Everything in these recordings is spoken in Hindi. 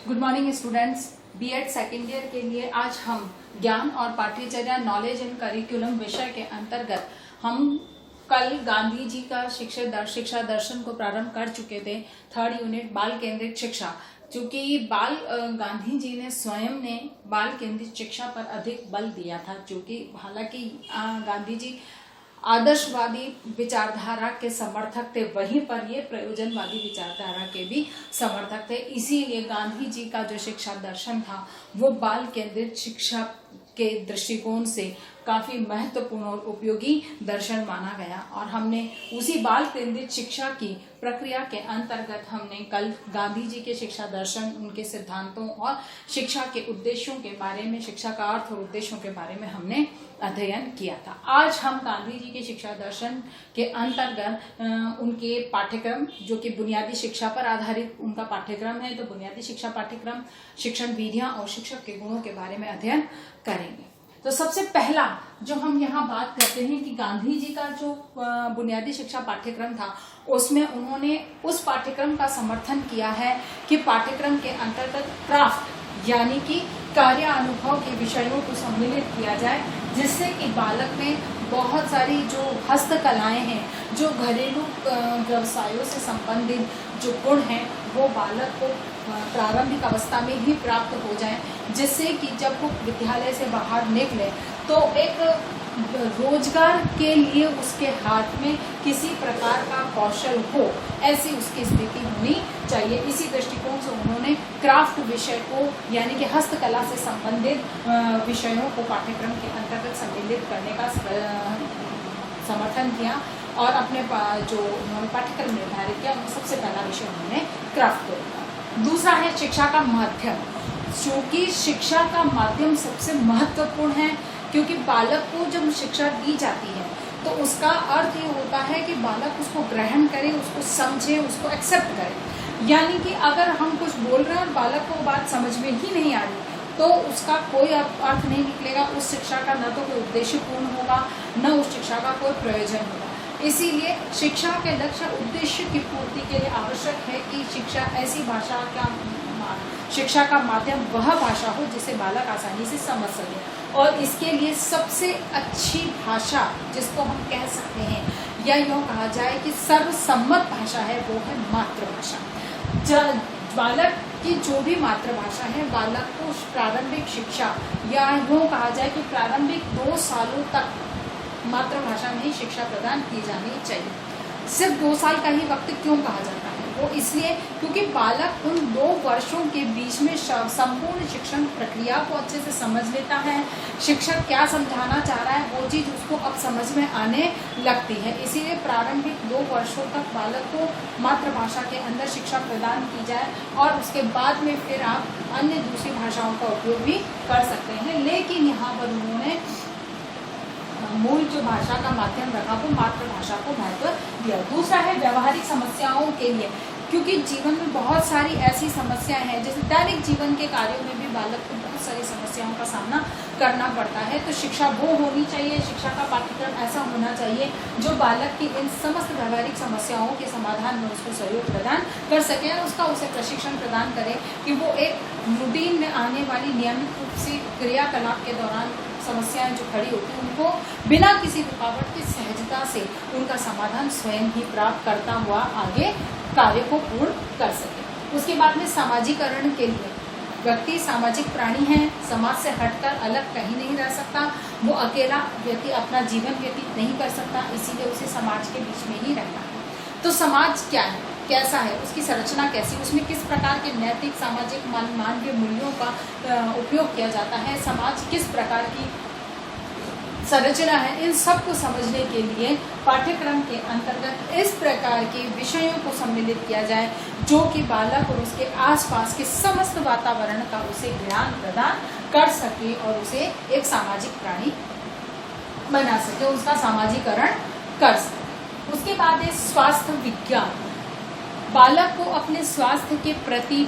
Good morning students. BEd second year के लिए आज हम ज्ञान और पाठ्यचर्या नॉलेज एंड करिकुलम विषय के अंतर्गत हम कल गांधी जी का शिक्षा दर्शन को प्रारंभ कर चुके थे। थर्ड यूनिट बाल केंद्रित शिक्षा, क्योंकि गांधी जी ने स्वयं ने बाल केंद्रित शिक्षा पर अधिक बल दिया था। क्योंकि हालांकि गांधी जी आदर्शवादी विचारधारा के समर्थक थे, वहीं पर ये प्रयोजनवादी विचारधारा के भी समर्थक थे। इसीलिए गांधी जी का जो शिक्षा दर्शन था वो बाल केंद्रित शिक्षा के दृष्टिकोण से काफी महत्वपूर्ण और उपयोगी दर्शन माना गया। और हमने उसी बाल केंद्रित शिक्षा की प्रक्रिया के अंतर्गत हमने कल गांधी जी के शिक्षा दर्शन, उनके सिद्धांतों और शिक्षा के उद्देश्यों के बारे में, शिक्षा का अर्थ और उद्देश्यों के बारे में हमने अध्ययन किया था। आज हम गांधी जी के शिक्षा दर्शन के अंतर्गत उनके पाठ्यक्रम, जो कि बुनियादी शिक्षा पर आधारित उनका पाठ्यक्रम है, तो बुनियादी शिक्षा पाठ्यक्रम, शिक्षण विधियां और शिक्षक के गुणों के बारे में अध्ययन करेंगे। तो सबसे पहला जो हम यहाँ बात करते हैं कि गांधी जी का जो बुनियादी शिक्षा पाठ्यक्रम था, उसमें उन्होंने उस पाठ्यक्रम का समर्थन किया है कि पाठ्यक्रम के अंतर्गत क्राफ्ट यानी कि कार्य अनुभव के विषयों को सम्मिलित किया जाए, जिससे कि बालक में बहुत सारी जो हस्तकलाएं हैं, जो घरेलू व्यवसायों से संबंधित जो गुण हैं, वो बालक को प्रारंभिक अवस्था में ही प्राप्त हो जाए, जिससे कि जब वो विद्यालय से बाहर निकले तो एक रोजगार के लिए उसके हाथ में किसी प्रकार का कौशल हो, ऐसी उसकी स्थिति होनी चाहिए। इसी दृष्टिकोण से उन्होंने क्राफ्ट विषय को यानी कि हस्तकला से संबंधित विषयों को पाठ्यक्रम के अंतर्गत सम्मिलित करने का समर्थन किया और अपने जो उन्होंने पाठ्यक्रम निर्धारित किया, उनमें सबसे पहला विषय उन्होंने क्राफ्ट को रखा। दूसरा है शिक्षा का माध्यम। क्योंकि शिक्षा का माध्यम सबसे महत्वपूर्ण है, क्योंकि बालक को जब शिक्षा दी जाती है तो उसका अर्थ ये होता है कि बालक उसको ग्रहण करे, उसको समझे, उसको एक्सेप्ट करे। यानी कि अगर हम कुछ बोल रहे हैं और बालक को बात समझ में ही नहीं आ रही, तो उसका कोई अर्थ नहीं निकलेगा, उस शिक्षा का न तो कोई उद्देश्य पूर्ण होगा, न उस शिक्षा का कोई प्रयोजन होगा। इसीलिए शिक्षा के लक्ष्य उद्देश्य की पूर्ति के लिए आवश्यक है कि शिक्षा ऐसी भाषा का शिक्षा का माध्यम वह भाषा हो जिसे बालक आसानी से समझ सके। और इसके लिए सबसे अच्छी भाषा जिसको हम कह सकते हैं या यूँ कहा जाए कि सर्वसम्मत भाषा है, वो है मातृभाषा। बालक की जो भी मातृभाषा है, बालक को प्रारंभिक शिक्षा या यूँ कहा जाए कि प्रारंभिक 2 सालों तक मातृभाषा में ही शिक्षा प्रदान की जानी चाहिए। सिर्फ 2 साल का ही वक्त क्यों कहा जाता है? वो इसलिए क्योंकि बालक उन 2 वर्षों के बीच में संपूर्ण शिक्षण प्रक्रिया को अच्छे से समझ लेता है। शिक्षक क्या समझाना चाह रहा है वो चीज़ उसको अब समझ में आने लगती है। इसीलिए प्रारंभिक 2 वर्षों तक बालक को मातृभाषा के अंदर शिक्षा प्रदान की जाए और उसके बाद में फिर आप अन्य दूसरी भाषाओं का उपयोग भी कर सकते हैं। लेकिन यहाँ पर उन्होंने मूल जो भाषा का माध्यम रखा वो मातृभाषा को महत्व दिया। दूसरा है व्यवहारिक समस्याओं के लिए, क्योंकि जीवन में बहुत सारी ऐसी समस्याएं हैं, जैसे दैनिक जीवन के कार्यों में भी बालक को बहुत सारी समस्याओं का सामना करना पड़ता है। तो शिक्षा वो होनी चाहिए, शिक्षा का पाठ्यक्रम ऐसा होना चाहिए जो बालक की इन समस्त व्यवहारिक समस्याओं के समाधान में उसको सहयोग प्रदान कर सके और उसे प्रशिक्षण प्रदान करे कि वो एक रूटीन में आने वाली नियमित रूप से क्रियाकलाप के दौरान समस्याएं जो खड़ी होती हैं उनको बिना किसी रुकावट की सहजता से उनका समाधान स्वयं ही प्राप्त करता हुआ आगे कार्य को पूर्ण कर सके। उसके बाद में सामाजिकरण के लिए, व्यक्ति सामाजिक प्राणी है, समाज से हटकर अलग कहीं नहीं रह सकता। वो अकेला व्यक्ति अपना जीवन व्यतीत नहीं कर सकता, इसीलिए उसे समाज के बीच में ही रहना है। तो समाज क्या है, कैसा है, उसकी संरचना कैसी, उसमें किस प्रकार के नैतिक, सामाजिक, मानवीय मूल्यों का उपयोग किया जाता है, समाज किस प्रकार की संरचना है, इन सब को समझने के लिए पाठ्यक्रम के अंतर्गत इस प्रकार के विषयों को सम्मिलित किया जाए जो कि बालक और उसके आसपास के समस्त वातावरण का उसे ज्ञान प्रदान कर सके और उसे एक सामाजिक प्राणी बना सके, उसका सामाजिकरण कर सके। उसके बाद है स्वास्थ्य विज्ञान। बालक को अपने स्वास्थ्य के प्रति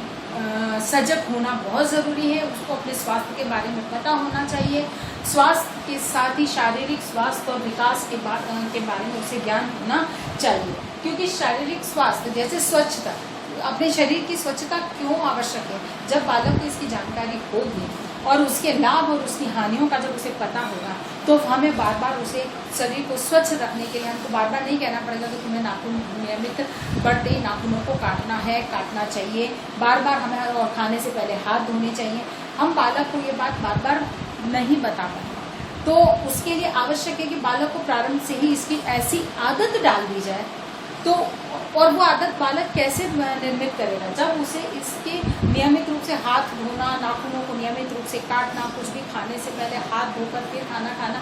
सजग होना बहुत ज़रूरी है, उसको अपने स्वास्थ्य के बारे में पता होना चाहिए। स्वास्थ्य के साथ ही शारीरिक स्वास्थ्य और विकास के बारे में उसे ज्ञान होना चाहिए, क्योंकि शारीरिक स्वास्थ्य जैसे स्वच्छता, अपने शरीर की स्वच्छता क्यों आवश्यक है? जब बालक को इसकी जानकारी होगी और उसके लाभ और उसकी हानियों का जब उसे पता होगा तो हमें बार बार उसे शरीर को स्वच्छ रखने के लिए हमको बार बार नहीं कहना पड़ेगा कि तुम्हें नाखून नियमित बढ़ते नाखूनों को काटना चाहिए, बार बार हमें और खाने से पहले हाथ धोने चाहिए। हम बालक को ये बात बार बार नहीं बता पाए, तो उसके लिए आवश्यक है कि बालक को प्रारंभ से ही इसकी ऐसी आदत डाल दी जाए। तो और वो आदत बालक कैसे निर्मित करेगा? जब उसे इसके नियमित रूप से हाथ धोना, नाखूनों को नियमित रूप से काटना, कुछ भी खाने से पहले हाथ धोकर फिर खाना खाना,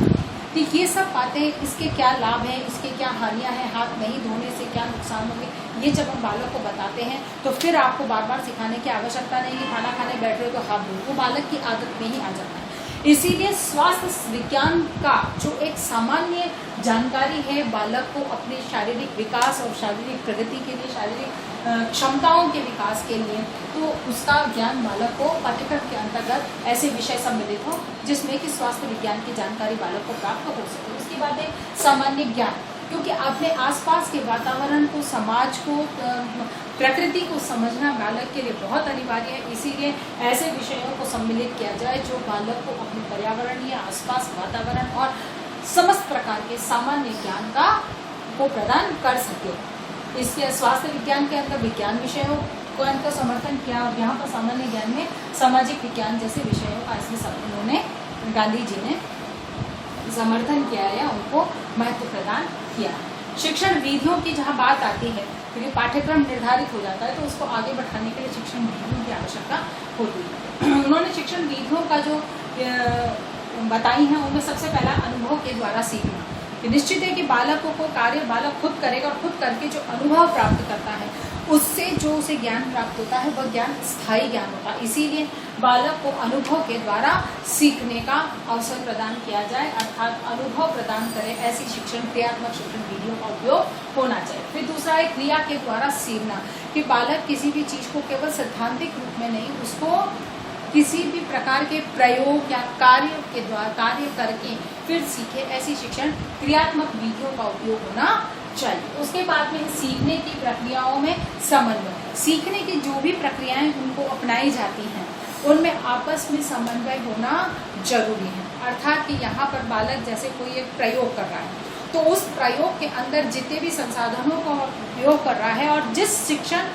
तो ये सब बातें, इसके क्या लाभ हैं, इसके क्या हानियां हैं, हाथ नहीं धोने से क्या नुकसान होंगे, ये जब हम बालक को बताते हैं तो फिर आपको बार बार सिखाने की आवश्यकता नहीं कि खाना खाने बैठ रहे हो तो हाथ धो, वो बालक की आदत में ही आ जाता है। इसीलिए स्वास्थ्य विज्ञान का जो एक सामान्य जानकारी है बालक को अपने शारीरिक विकास और शारीरिक प्रगति के लिए, शारीरिक क्षमताओं के विकास के लिए, तो उसका ज्ञान बालक को पाठ्यक्रम के अंतर्गत ऐसे विषय सम्मिलित हो जिसमें कि स्वास्थ्य विज्ञान की जानकारी बालक को प्राप्त हो सके। उसके बाद है सामान्य ज्ञान, क्योंकि अपने आसपास के वातावरण को, समाज को, प्रकृति को समझना बालक के लिए बहुत अनिवार्य है। इसीलिए ऐसे विषयों को सम्मिलित किया जाए जो बालक को अपने पर्यावरण या आसपास वातावरण और समस्त प्रकार के सामान्य ज्ञान को प्रदान कर सके। इसके स्वास्थ्य विज्ञान के अंदर विज्ञान विषयों को इनका समर्थन किया और यहाँ पर सामान्य ज्ञान में सामाजिक विज्ञान जैसे विषयों का इसमें उन्होंने, गांधी जी ने समर्थन किया है, उनको महत्व प्रदान किया। शिक्षण विधियों की जहाँ बात आती है, क्योंकि पाठ्यक्रम निर्धारित हो जाता है तो उसको आगे बढ़ाने के लिए शिक्षण विधियों की आवश्यकता होती है। उन्होंने शिक्षण विधियों का जो बताई हैं उनमें सबसे पहला अनुभव के द्वारा सीखना। निश्चित है कि बालकों को कार्य बालक खुद करेगा और खुद करके जो अनुभव प्राप्त करता है उससे जो उसे ज्ञान प्राप्त होता है वह ज्ञान स्थायी ज्ञान होता है। इसीलिए बालक को अनुभव के द्वारा सीखने का अवसर प्रदान किया जाए, अर्थात अनुभव प्रदान करे ऐसी शिक्षण, क्रियात्मक शिक्षण विधियों का उपयोग होना चाहिए। फिर दूसरा है क्रिया के द्वारा सीखना, कि बालक किसी भी चीज को केवल सैद्धांतिक रूप में नहीं, उसको किसी भी प्रकार के प्रयोग या कार्य के द्वारा कार्य करके फिर सीखे, ऐसी शिक्षण क्रियात्मक विधियों का उपयोग होना चाहिए। उसके बाद में सीखने की प्रक्रियाओं में समन्वय, सीखने की जो भी प्रक्रियाएं उनको अपनाई जाती हैं उनमें आपस में समन्वय होना जरूरी है। अर्थात कि यहाँ पर बालक जैसे कोई एक प्रयोग कर रहा है तो उस प्रयोग के अंदर जितने भी संसाधनों का उपयोग कर रहा है और जिस शिक्षण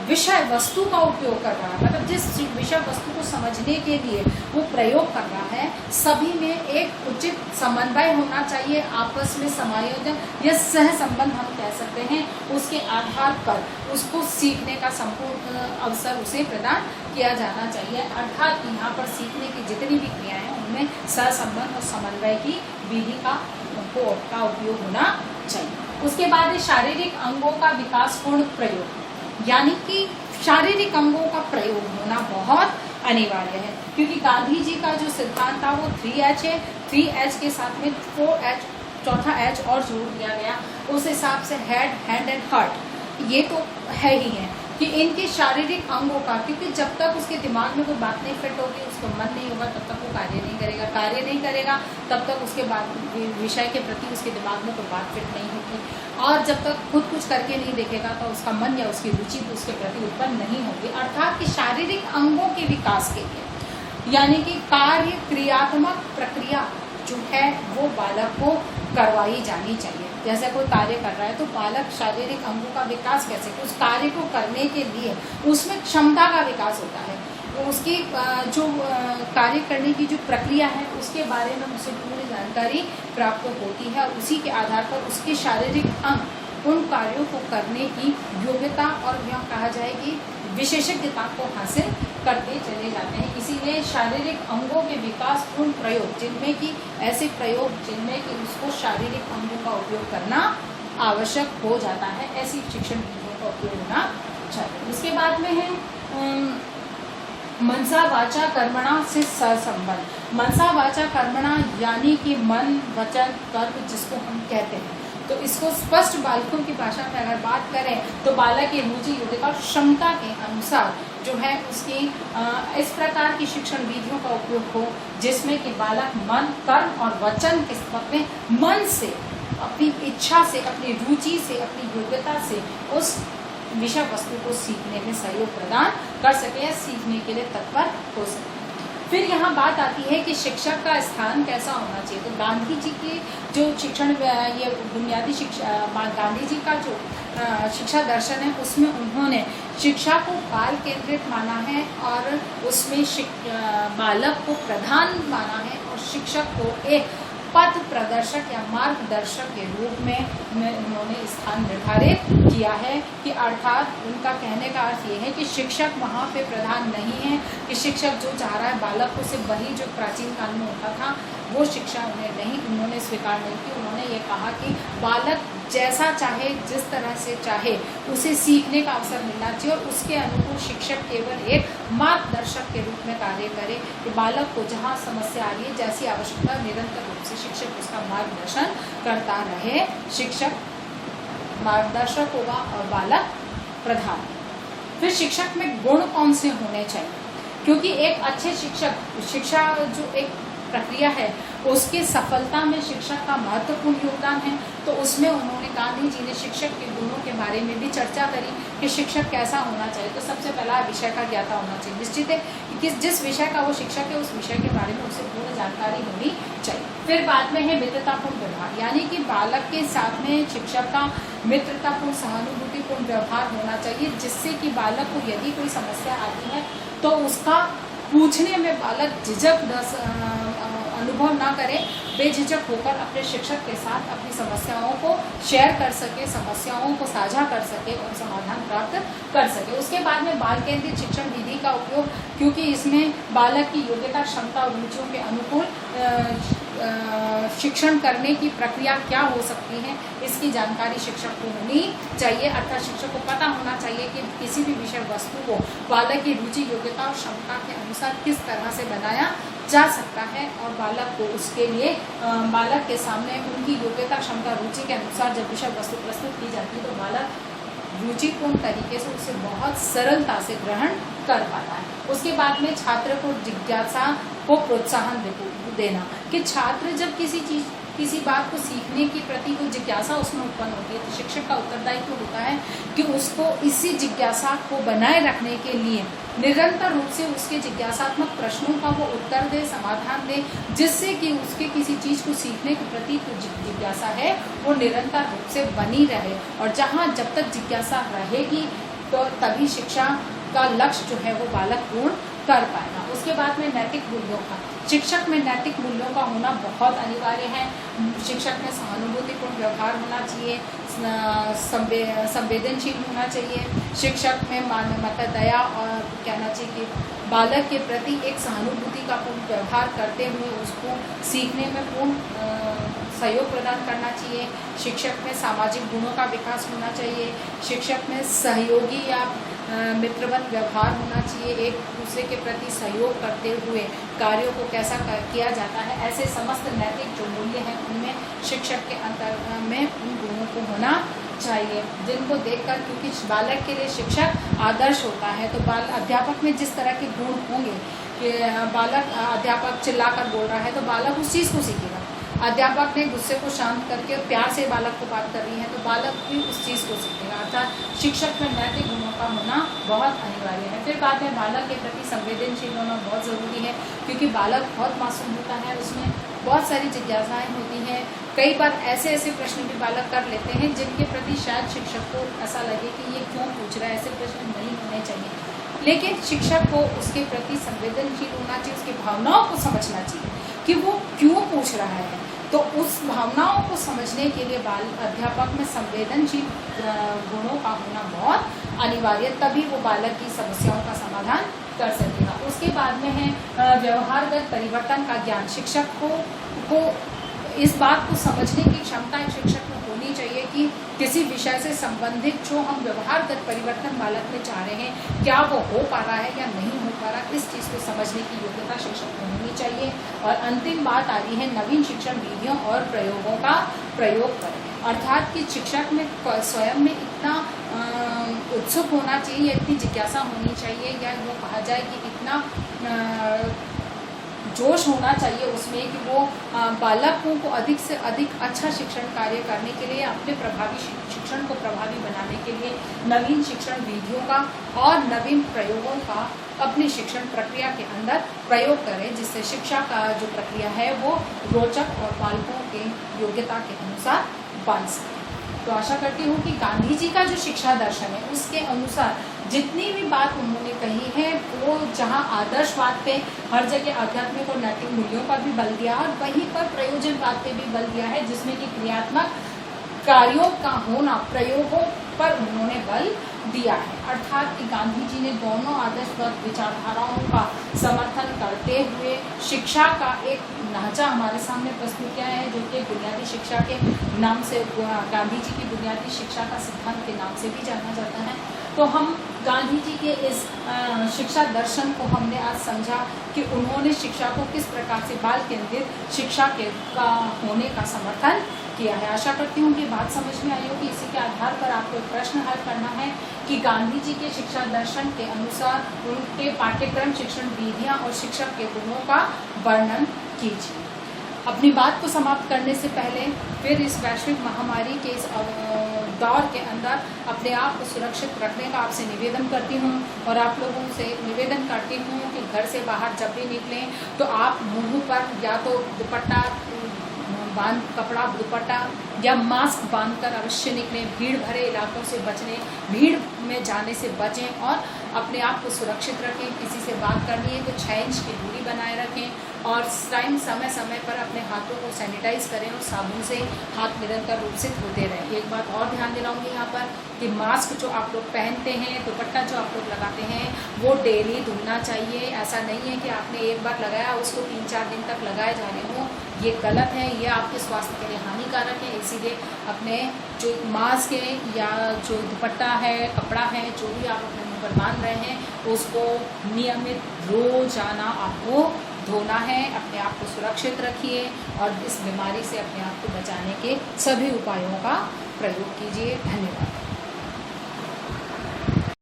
विषय वस्तु का उपयोग कर रहा है, मतलब जिस विषय वस्तु को समझने के लिए वो प्रयोग कर रहा है, सभी में एक उचित समन्वय होना चाहिए, आपस में समायोजन या सह संबंध हम कह सकते हैं। उसके आधार पर उसको सीखने का संपूर्ण अवसर उसे प्रदान किया जाना चाहिए। अर्थात यहाँ पर सीखने की जितनी भी क्रियाएं हैं उनमें सह संबंध और समन्वय की विधि का उपयोग होना चाहिए। उसके बाद शारीरिक अंगों का विकासपूर्ण प्रयोग, यानी कि शारीरिक अंगों का प्रयोग होना बहुत अनिवार्य है, क्योंकि गांधी जी का जो सिद्धांत था वो 3H है, 3H के साथ में 4H, चौथा H और जोड़ दिया गया। उस हिसाब से हेड, हैंड एंड हार्ट ये तो है ही है कि इनके शारीरिक अंगों का, क्योंकि जब तक उसके दिमाग में कोई बात नहीं फिट होगी, उसको मन नहीं होगा, तब तक वो कार्य नहीं करेगा, तब तक उसके बाद विषय के प्रति उसके दिमाग में कोई बात फिट नहीं होगी, और जब तक खुद कुछ करके नहीं देखेगा तो उसका मन या उसकी रुचि उसके प्रति उत्पन्न नहीं होगी। अर्थात कि शारीरिक अंगों के विकास के लिए, यानी कि कार्य क्रियात्मक प्रक्रिया जो है वो बालक को करवाई जानी चाहिए। जैसे कोई कार्य कर रहा है तो बालक शारीरिक अंगों का विकास कैसे, उस कार्य को करने के लिए उसमें क्षमता का विकास होता है, उसकी जो कार्य करने की जो प्रक्रिया है उसके बारे में उसे पूरी जानकारी प्राप्त होती है, और उसी के आधार पर उसके शारीरिक अंग उन कार्यों को करने की योग्यता और यह कहा जाए कि विशेषज्ञता को हासिल करते चले जाते हैं। इसीलिए शारीरिक अंगों के विकास पूर्ण प्रयोग, जिनमें कि ऐसे प्रयोग जिनमें कि उसको शारीरिक अंगों का उपयोग करना आवश्यक हो जाता है, ऐसी शिक्षण विधियों का उपयोग होना चाहिए। उसके बाद में है मनसा वाचा कर्मणा से सहसंबंध। मनसा वाचा कर्मणा यानी कि मन, वचन, कर्म जिसको हम कहते हैं, तो इसको स्पष्ट बालकों की भाषा में अगर बात करें तो बालक की रुचि, योग्यता और क्षमता के अनुसार जो है उसकी इस प्रकार की शिक्षण विधियों का उपयोग हो जिसमें कि बालक मन, कर्म और वचन के संबंध में मन से, अपनी इच्छा से, अपनी रुचि से, अपनी योग्यता से उस विषय वस्तु को सीखने में सहयोग प्रदान कर सके या सीखने के लिए तत्पर हो सके। फिर यहाँ बात आती है कि शिक्षक का स्थान कैसा होना चाहिए। तो गांधी जी के जो शिक्षण, ये बुनियादी शिक्षा, गांधी जी का जो शिक्षा दर्शन है उसमें उन्होंने शिक्षा को बाल केंद्रित माना है और उसमें बालक को प्रधान माना है और शिक्षक को एक पथ प्रदर्शक या मार्गदर्शक के रूप में उन्होंने स्थान निर्धारित किया है। कि अर्थात उनका कहने का अर्थ ये है कि शिक्षक वहाँ पे प्रधान नहीं है, कि शिक्षक जो चाह रहा है बालक को सिर्फ वही जो प्राचीन काल में होता था वो शिक्षा उन्होंने स्वीकार नहीं की। उन्होंने ये कहा कि बालक जैसा चाहे, जिस तरह से चाहे, उसे सीखने का अवसर मिलना चाहिए और उसके अनुकूल शिक्षक केवल एक मार्गदर्शक के रूप में कार्य करे। कि बालक को जहाँ समस्या आ रही है, जैसी आवश्यकता, निरंतर रूप से शिक्षक उसका मार्गदर्शन करता रहे। शिक्षक मार्गदर्शक होगा और बालक प्रधान। फिर शिक्षक में गुण कौन से होने चाहिए, क्योंकि एक अच्छे शिक्षा जो एक प्रक्रिया है उसके सफलता में शिक्षक का महत्वपूर्ण योगदान है। तो उसमें उन्होंने, गांधी जी ने शिक्षक के गुणों के बारे में भी चर्चा करी कि शिक्षक कैसा होना चाहिए। तो सबसे पहला विषय का ज्ञाता होना चाहिए। निश्चित है कि जिस विषय का वो शिक्षक है उस विषय के बारे में उसे पूर्ण जानकारी होनी चाहिए। फिर बाद में है मित्रतापूर्ण व्यवहार, यानी कि बालक के साथ में शिक्षक का मित्रतापूर्ण, सहानुभूतिपूर्ण व्यवहार होना चाहिए, जिससे कि बालक को यदि कोई समस्या आती है तो उसका पूछने में बालक झिझक अनुभव ना करे, बेझिझक होकर अपने शिक्षक के साथ अपनी समस्याओं को शेयर कर सके, समस्याओं को साझा कर सके और समाधान प्राप्त कर सके। उसके बाद में बाल केंद्रित शिक्षण विधि का उपयोग, क्योंकि इसमें बालक की योग्यता, क्षमता और रुचियों के अनुकूल शिक्षण करने की प्रक्रिया क्या हो सकती है इसकी जानकारी शिक्षक को होनी चाहिए। अर्थात शिक्षक को पता होना चाहिए कि किसी भी विषय वस्तु को बालक की रुचि, योग्यता और क्षमता के अनुसार किस तरह से बनाया जा सकता है और बालक को उसके लिए बालक के सामने उनकी योग्यता, क्षमता, रुचि के अनुसार जब विषय वस्तु प्रस्तुत की जाती है तो बालक रुचिपूर्ण तरीके से उसे बहुत सरलता से ग्रहण कर पाता है। उसके बाद में छात्र को जिज्ञासा को प्रोत्साहन देना, कि छात्र जब किसी बात को सीखने के प्रति कोई जिज्ञासा उसमें उत्पन्न होती है तो शिक्षक का उत्तरदायित्व होता है कि उसको इसी जिज्ञासा को बनाए रखने के लिए निरंतर रूप से उसके जिज्ञासात्मक प्रश्नों का वो उत्तर दे, समाधान दे, जिससे कि उसके किसी चीज़ को सीखने के प्रति जो जिज्ञासा है वो निरंतर रूप से बनी रहे। और जहाँ जब तक जिज्ञासा रहेगी तो तभी शिक्षा का लक्ष्य जो है वो बालक पूर्ण कर पाएगा। उसके बाद में नैतिक मूल्यों का, शिक्षक में नैतिक मूल्यों का होना बहुत अनिवार्य है। शिक्षक में सहानुभूतिपूर्ण व्यवहार होना चाहिए, संवेदनशील होना चाहिए। शिक्षक में मानवता, दया और कहना चाहिए कि बालक के प्रति एक सहानुभूति का पूर्ण व्यवहार करते हुए उसको सीखने में पूर्ण सहयोग प्रदान करना चाहिए। शिक्षक में सामाजिक गुणों का विकास होना चाहिए। शिक्षक में सहयोगी या मित्रवत व्यवहार होना चाहिए, एक दूसरे के प्रति सहयोग करते हुए कार्यों को कैसा किया जाता है, ऐसे समस्त नैतिक जो मूल्य हैं उनमें शिक्षक के अंतर में उन गुणों को होना चाहिए, जिनको देखकर, क्योंकि बालक के लिए शिक्षक आदर्श होता है। तो अध्यापक में जिस तरह के गुण होंगे कि बालक, अध्यापक चिल्लाकर बोल रहा है तो बालक उस चीज़ को सीखेगा। अध्यापक ने गुस्से को शांत करके प्यार से बालक को बात कर रही है तो बालक भी उस चीज़ को सीखेगा। अर्थात शिक्षक में नैतिक गुणों का होना बहुत अनिवार्य है। फिर बाद में बालक के प्रति संवेदनशील होना बहुत ज़रूरी है, क्योंकि बालक बहुत मासूम होता है, उसमें बहुत सारी जिज्ञासाएं होती हैं। कई बार ऐसे प्रश्न भी बालक कर लेते हैं जिनके प्रति शायद शिक्षक को ऐसा लगे कि ये क्यों पूछ रहा है, ऐसे प्रश्न नहीं होने चाहिए। लेकिन शिक्षक को उसके प्रति संवेदनशील होना चाहिए, उसकी भावनाओं को समझना चाहिए कि वो क्यों पूछ रहा है। तो उस भावनाओं को समझने के लिए अध्यापक में संवेदनशील गुणों का होना बहुत अनिवार्य, तभी वो बालक की समस्याओं का समाधान कर सकेगा। उसके बाद में है व्यवहारगत परिवर्तन का ज्ञान। शिक्षक को इस बात को समझने की क्षमता एक शिक्षक में होनी चाहिए कि किसी विषय से संबंधित जो हम व्यवहारगत परिवर्तन बालक में चाह रहे हैं क्या वो हो पा रहा है या नहीं हो पा रहा, इस चीज़ को समझने की योग्यता शिक्षक को होनी चाहिए। और अंतिम बात आ रही है नवीन शिक्षण विधियों और प्रयोगों का प्रयोग करें। अर्थात कि शिक्षक में स्वयं में इतना उत्सुक होना चाहिए या इतनी जिज्ञासा होनी चाहिए, या वो कहा जाए कि इतना जोश होना चाहिए उसमें कि वो बालकों को अधिक से अधिक अच्छा शिक्षण कार्य करने के लिए, अपने प्रभावी शिक्षण को प्रभावी बनाने के लिए नवीन शिक्षण विधियों का और नवीन प्रयोगों का अपनी शिक्षण प्रक्रिया के अंदर प्रयोग करें, जिससे शिक्षा का जो प्रक्रिया है वो रोचक और बालकों के योग्यता के अनुसार बन सके। तो आशा करती हूँ कि गांधी जी का जो शिक्षा दर्शन है उसके अनुसार जितनी भी बात उन्होंने कही है वो जहाँ आदर्शवाद पे हर जगह आध्यात्मिक और नैतिक मूल्यों पर भी बल दिया और वहीं पर प्रयोजनवाद पे भी बल दिया है, जिसमें कि क्रियात्मक कार्यों का होना, प्रयोगों पर उन्होंने बल दिया है। अर्थात कि गांधी जी ने दोनों आदर्शवाद विचारधाराओं का समर्थन करते हुए शिक्षा का एक ढांचा हमारे सामने प्रस्तुत किया है, जो कि बुनियादी शिक्षा के नाम से, गांधी जी की बुनियादी शिक्षा का सिद्धांत के नाम से भी जाना जाता है। तो हम गांधी जी के इस शिक्षा दर्शन को हमने आज समझा कि उन्होंने शिक्षा को किस प्रकार से बाल केंद्रित शिक्षा के होने का समर्थन किया है। आशा करती हूँ कि बात समझ में आई होगी। इसी के आधार पर आपको एक प्रश्न हल करना है कि गांधी जी के शिक्षा दर्शन के अनुसार उनके पाठ्यक्रम, शिक्षण विधियाँ और शिक्षक के गुणों का वर्णन कीजिए। अपनी बात को समाप्त करने से पहले फिर इस वैश्विक महामारी के इस दौर के अंदर अपने आप को सुरक्षित रखने का आपसे निवेदन करती हूँ और आप लोगों से निवेदन करती हूँ कि घर से बाहर जब भी निकलें तो आप मुंह पर या तो दुपट्टा बांध, कपड़ा दुपट्टा या मास्क बांधकर अवश्य निकलें। भीड़ भरे इलाकों से बचने, भीड़ में जाने से बचें और अपने आप को सुरक्षित रखें। किसी से बात करनी है तो 6 इंच की दूरी बनाए रखें और समय समय पर अपने हाथों को सैनिटाइज करें और साबुन से हाथ निरंतर रूप से धोते रहें। एक बात और ध्यान दिलाऊंगी यहाँ पर कि मास्क जो आप लोग पहनते हैं, दुपट्टा जो आप लोग लगाते हैं, वो डेली धुलना चाहिए। ऐसा नहीं है कि आपने एक बार लगाया उसको 3-4 दिन तक लगाए जा रहे हो, ये गलत है, ये आपके स्वास्थ्य के लिए हानिकारक है। इसीलिए अपने जो मास्क है या जो दुपट्टा है, कपड़ा है, जो भी आप अपने मुँह पर बांध रहे हैं उसको नियमित रोजाना आपको धोना है। अपने आप को सुरक्षित रखिए और इस बीमारी से अपने आप को बचाने के सभी उपायों का प्रयोग कीजिए। धन्यवाद।